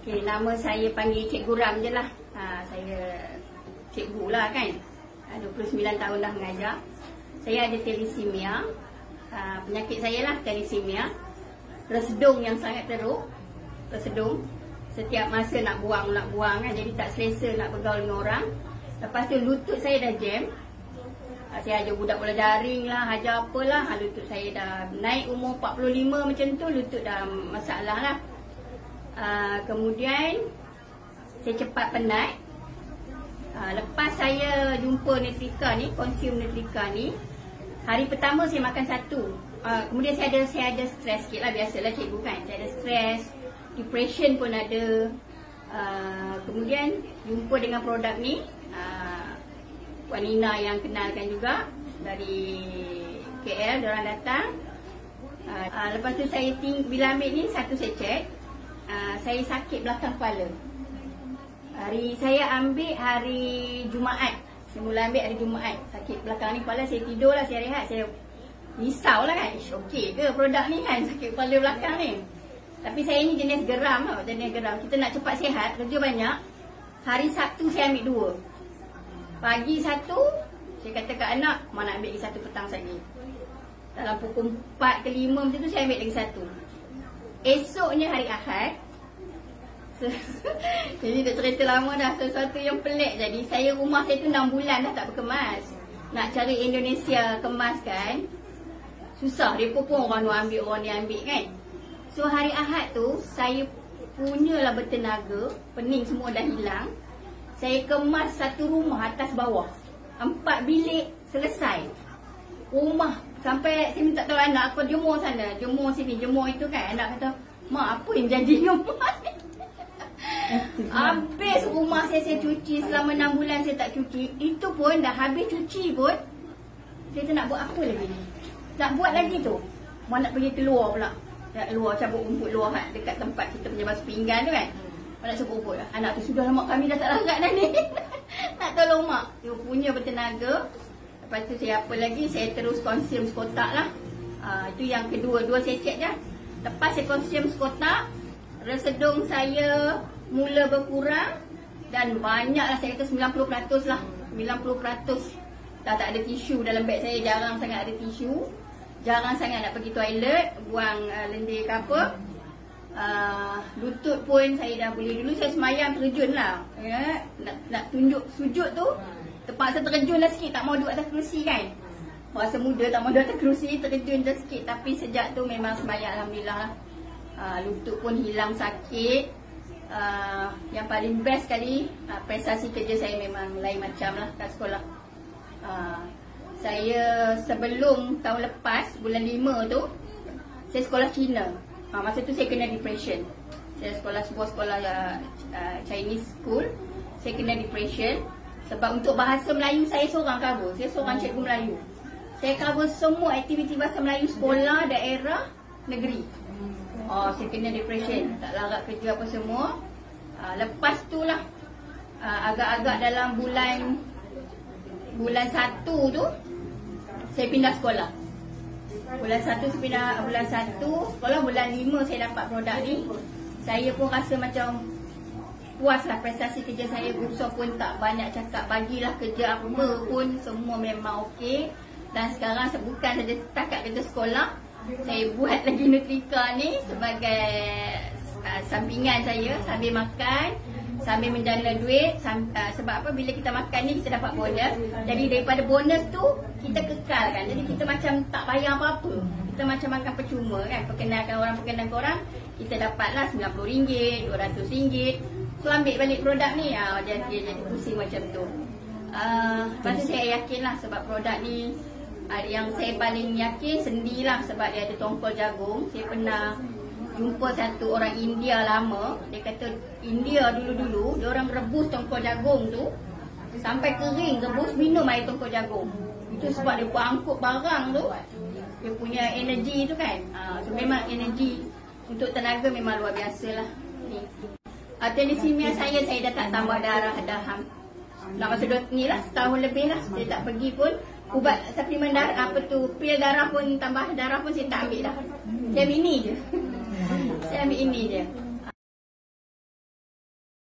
Okay, nama saya panggil Cikgu Ram je lah. Saya cikgu lah kan. 29 tahun dah mengajar. Saya ada thalassemia. Penyakit saya lah thalassemia. Resedung yang sangat teruk. Resedung. Setiap masa nak buang kan. Jadi tak selesa nak bergaul dengan orang. Lepas tu lutut saya dah jam. Saya ajar budak bola daring lah, ajar apalah. Lutut saya dah naik umur 45 macam tu, lutut dah masalah lah. Kemudian saya cepat penat. Lepas saya jumpa Netrika ni, consume Netrika ni, hari pertama saya makan satu. Kemudian saya ada stres sikit lah, biasalah cikgu kan. Saya ada stres, depression pun ada. Kemudian jumpa dengan produk ni, Puan Nina yang kenalkan juga dari KL, diorang datang. Lepas tu saya bila ambil ni, satu saya check, saya sakit belakang kepala. Saya ambil hari Jumaat. Saya mula ambil hari Jumaat. Sakit belakang ni kepala, saya tidur lah, saya rehat. Saya risau lah kan, okey ke produk ni kan, sakit kepala belakang ni. Tapi saya ni jenis geram tau, jenis geram. Kita nak cepat sihat, kerja banyak. Hari Sabtu saya ambil 2. Pagi 1, saya kata kat anak, mana ambil lagi 1 petang lagi. Dalam pukul 4 ke 5 macam tu, saya ambil lagi 1. Esoknya hari Ahad. Jadi tak cerita lama dah, sesuatu yang pelik. Jadi rumah saya tu 6 bulan dah tak berkemas. Nak cari Indonesia kemas kan, susah. Mereka pun orang ni ambil kan. So hari Ahad tu, saya punyalah bertenaga, pening semua dah hilang. Saya kemas satu rumah atas bawah, 4 bilik selesai. Rumah sampai saya minta tahu anak, aku jemur sana, jemur sini, jemur itu kan. Anak kata, "Mak, apa yang jadi rumah ni?" Habis rumah saya cuci selama 6 bulan saya tak cuci. Itu pun dah habis cuci pun, saya tak nak buat apa lagi ni. Nak buat lagi tu, mau nak pergi keluar pula. Nak keluar cabut rumput luar kan, dekat tempat kita punya basuh pinggan tu kan. Nak cabut rumput lah. Anak tu, sudah mak, kami dah tak larat dah ni. Nak tolong mak. Dia punya bertenaga. Lepas tu saya apa lagi, saya terus konsum sekotak lah. Itu yang kedua, 2 saya cek je. Lepas saya konsum sekotak, resedung saya mula berkurang. Dan banyak lah, saya kata 90% lah. 90%. Dah tak ada tisu dalam beg saya, jarang sangat ada tisu. Jarang sangat nak pergi toilet, buang lendir ke apa. Lutut pun saya dah boleh. Dulu saya semayang terjun lah ya? Nak tunjuk sujud tu, terpaksa terjun lah sikit, tak mau duduk atas kerusi kan. Rasa muda tak mau duduk atas kerusi, terjun dah sikit. Tapi sejak tu memang semayang, Alhamdulillah lah. Lutut pun hilang sakit. Yang paling best kali, prestasi kerja saya memang lain macam lah kat sekolah. Saya sebelum tahun lepas, bulan 5 tu, saya sekolah Cina. Masa tu saya kena depression. Saya sebuah sekolah Chinese school. Saya kena depression. Sebab untuk bahasa Melayu saya seorang cover. Saya seorang cikgu Melayu. Saya cover semua aktiviti bahasa Melayu sekolah, daerah, negeri. Saya kena depression. Tak larat kerja apa semua. Lepas tu lah, agak-agak dalam bulan 1 tu, saya pindah sekolah. Bulan 1 saya pindah, bulan 1 sekolah, bulan 5 saya dapat produk ni. Saya pun rasa macam puas lah prestasi kerja saya. Guru pun tak banyak cakap, bagilah kerja apa pun, semua memang okey. Dan sekarang bukan saja setakat kerja sekolah, saya buat lagi Netrika ni sebagai sampingan saya, sambil makan, sambil menjana duit. Sebab apa, bila kita makan ni kita dapat bonus. Jadi daripada bonus tu kita kekalkan. Jadi kita macam tak bayar apa-apa. Kita macam makan percuma kan. Perkenalkan orang, kita dapatlah RM90, RM200. So ambil balik produk ni, dia jadi pusing macam tu. Lepas tu saya yakin lah sebab produk ni, yang saya paling yakin sendi lah, sebab dia ada tongkol jagung. Saya pernah jumpa satu orang India lama. Dia kata India dulu-dulu dia orang rebus tongkol jagung tu sampai kering, rebus, minum air tongkol jagung. Itu sebab dia angkut barang tu, dia punya energi tu kan. So memang energi untuk tenaga memang luar biasa lah ni. Thalassemia saya dah tak tambah darah dah nak masa ni lah, setahun lebih lah saya tak pergi pun. Ubat suplemen darah, apa tu, pil darah pun, tambah darah pun saya tak ambil dah. Saya ambil ini je. Saya ambil ini je.